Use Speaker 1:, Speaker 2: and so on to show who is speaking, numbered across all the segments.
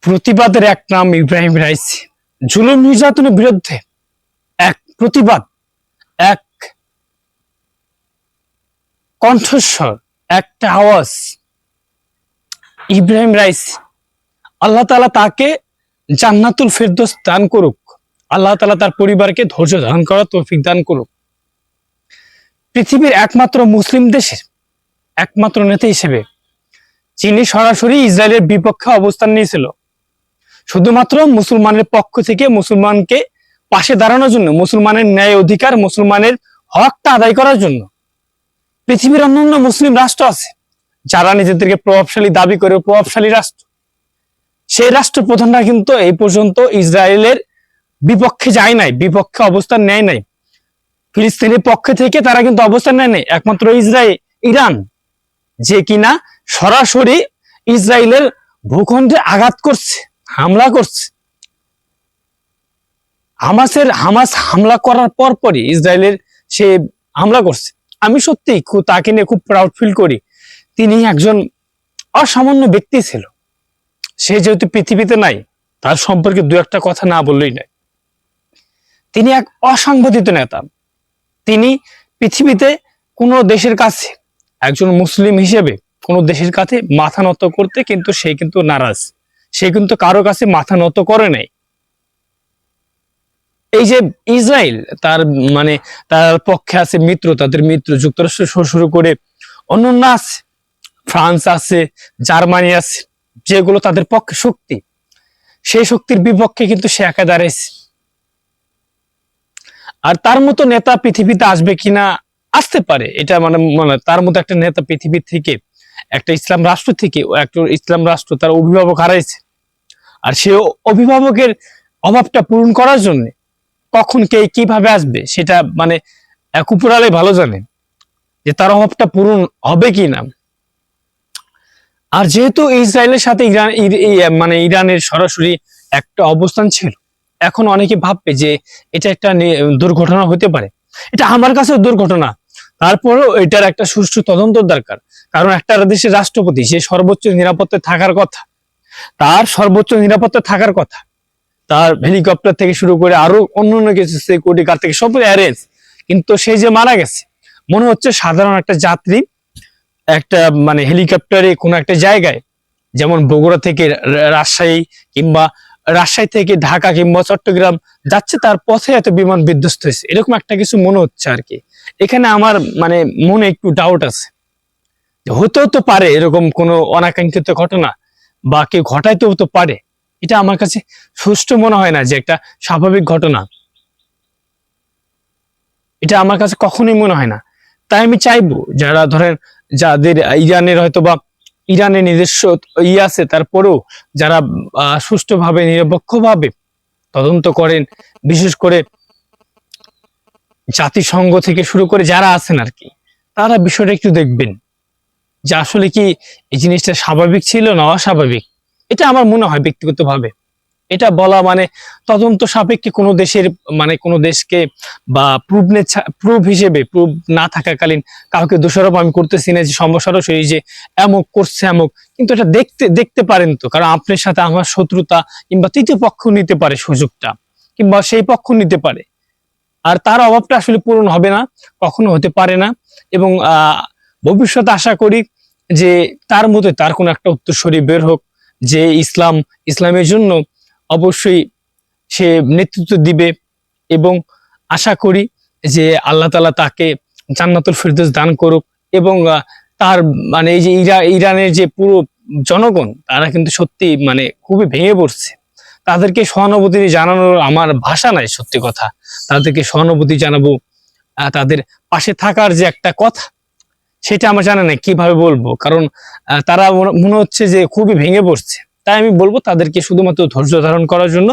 Speaker 1: প্রতিবাদের এক নাম ইব্রাহিম রাইসি। জুলুম নির্যাতনের বিরুদ্ধে এক প্রতিবাদ, এক কণ্ঠস্বর, একটা আওয়াজ। ইব্রাহিম রাইসি, আল্লাহ তাআলা তাকে জান্নাতুল ফেরদৌস দান করুক। আল্লাহ তাআলা তার পরিবারকে ধৈর্য ধারণ করার তৌফিক দান করুক। পৃথিবীর একমাত্র মুসলিম দেশের একমাত্র নেতা হিসেবে যিনি সরাসরি ইসরায়েলের বিপক্ষে অবস্থান নিয়েছিল, শুধুমাত্র মুসলমানের পক্ষ থেকে মুসলমানকে পাশে দাঁড়ানোর জন্য, মুসলমানের ন্যায় অধিকার, মুসলমানের হকটা আদায় করার জন্য। পৃথিবীর অন্যান্য মুসলিম রাষ্ট্র আছে যারা নিজেদেরকে প্রভাবশালী দাবি করে, প্রভাবশালী রাষ্ট্র। সেই রাষ্ট্রপ্রধানরা কিন্তু এই পর্যন্ত ইসরায়েলের বিপক্ষে যায় নাই, বিপক্ষে অবস্থান নেয় নাই। ফিলিস্তিনের পক্ষে থেকে তারা কিন্তু অবস্থান নেয় নাই। একমাত্র ইরান, যে কিনা সরাসরি ইসরায়েলের ভূখণ্ডে আঘাত করছে, হামলা করছে। হামাস হামলা করার পরপরই ইসরায়েলের সে হামলা করছে। আমি সত্যি তাকে নিয়ে খুব প্রাউড ফিল করি। তিনি একজন অসামান্য ব্যক্তি ছিল। সে যেহেতু পৃথিবীতে নাই, তার সম্পর্কে দু একটা কথা না বললেই নাই। তিনি এক অসাংবাদিত নেতা। তিনি পৃথিবীতে কোনো দেশের কাছে একজন মুসলিম হিসেবে কোনো দেশের কাছে মাথা নত করতে কিন্তু সে কিন্তু নারাজ। সে কিন্তু কারো কাছে মাথা নত করে নাই। এই যে ইসরায়েল, তার পক্ষে আছে মিত্র, তাদের মিত্র যুক্তরাষ্ট্র শুরু করে অন্যান্য আছে, ফ্রান্স আছে, জার্মানি আছে, যেগুলো তাদের পক্ষে শক্তি। সেই শক্তির বিপক্ষে কিন্তু সে একা দাঁড়িয়েছে। আর তার মতো নেতা পৃথিবীতে আসবে কিনা, আসতে পারে। এটা তার মতো একটা নেতা পৃথিবী থেকে, একটা ইসলাম রাষ্ট্র থেকে, একটা ইসলাম রাষ্ট্র তার অভিভাবক হারাইছে। আর সে অভিভাবকের অভাবটা পূরণ করার জন্য কখন কে কিভাবে আসবে সেটা উপরালাই ভালো জানে যে তার অভাবটা পূরণ হবে কি না। আর যেহেতু ইসরায়েলের সাথে ইরানের সরাসরি একটা অবস্থান ছিল, এখন অনেকে ভাববে যে এটা একটা দুর্ঘটনা হতে পারে। এটা আমার কাছেও দুর্ঘটনা, তারপরেও এটার একটা সুষ্ঠু তদন্ত দরকার। কারণ একটা দেশের রাষ্ট্রপতি, সে সর্বোচ্চ নিরাপত্তায় থাকার কথা, তার সর্বোচ্চ নিরাপত্তায় থাকার কথা। তার হেলিকপ্টার থেকে শুরু করে আরো অন্যান্য কিছু সিকিউরিটি গার্ড থেকে সব অ্যারেঞ্জ। কিন্তু সে যে মারা গেছে, মনে হচ্ছে সাধারণ একটা যাত্রী একটা হেলিকপ্টারে কোনো একটা জায়গায়, যেমন বগুড়া থেকে রাজশাহী কিংবা রাজশাহী থেকে ঢাকা কিংবা চট্টগ্রাম যাচ্ছে, তার পথে এত বিমান বিধ্বস্ত হয়েছে, এরকম একটা কিছু মনে হচ্ছে আর কি। এখানে আমার মনে একটু ডাউট আছে, হতেও তো পারে এরকম কোনো অনাকাঙ্ক্ষিত ঘটনা, বা কেউ ঘটাইতেও তো পারে। এটা আমার কাছে সুষ্ঠু মনে হয় না যে একটা স্বাভাবিক ঘটনা। এটা আমার কাছে কখনোই মনে হয় না। তাই আমি চাইবো যারা যাদের ইরানের হয়তোবা ইরানের নিজস্ব আছে, তারপরেও যারা সুষ্ঠুভাবে নিরপেক্ষভাবে তদন্ত করেন, বিশেষ করে জাতিসংঘ থেকে শুরু করে যারা আছেন আর কি, তারা বিষয়টা একটু দেখবেন যে আসলে কি এই জিনিসটা স্বাভাবিক ছিল না অস্বাভাবিক। এটা আমার মনে হয় ব্যক্তিগতভাবে। এটা বলা তদন্ত সাপেক্ষে কোনো দেশের কোনো দেশকে বা প্রুফ হিসেবে, প্রুফ না থাকাকালীন কাউকে দোষারোপ আমি করতেছি না যে সরাসরি যে এমক করছে এমক, কিন্তু এটা দেখতে পারেন তো। কারণ আপনার সাথে আমার শত্রুতা কিংবা তৃতীয় পক্ষ নিতে পারে সুযোগটা, কিংবা সেই পক্ষ নিতে পারে। আর তার অভাবটা আসলে পূরণ হবে না, কখনো হতে পারে না। এবং ভবিষ্যতে আশা করি যে তার মধ্যে তার কোনো একটা উত্তরসূরি বের হোক, যে ইসলামের জন্য অবশ্যই সে নেতৃত্ব দিবে। এবং আশা করি যে আল্লাহ তাআলা তাকে জান্নাতুল ফেরদৌস দান করুক। এবং তার এই যে ইরানের যে পুরো জনগণ, তারা কিন্তু সত্যি খুবই ভেঙে পড়ছে। তাদেরকে সহানুভূতি জানানোর আমার ভাষা নাই, সত্যি কথা। তাদেরকে সহানুভূতি জানাবো, তাদের পাশে থাকার যে একটা কথা, সেটা আমার জানা নাই কিভাবে বলবো। কারণ তারা মনে হচ্ছে যে খুবই ভেঙে পড়ছে। তাই আমি বলবো তাদেরকে শুধুমাত্র ধৈর্য ধারণ করার জন্য।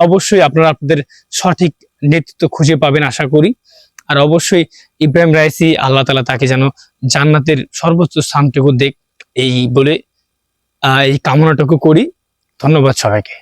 Speaker 1: অবশ্যই আপনারা আপনাদের সঠিক নেতৃত্ব খুঁজে পাবেন আশা করি। আর অবশ্যই ইব্রাহিম রাইসি, আল্লাহ তাআলা তাকে যেন জান্নাতের সর্বোচ্চ স্থানটুকু দেখ, এই বলে এই কামনাটুকু করি। ধন্যবাদ সবাইকে।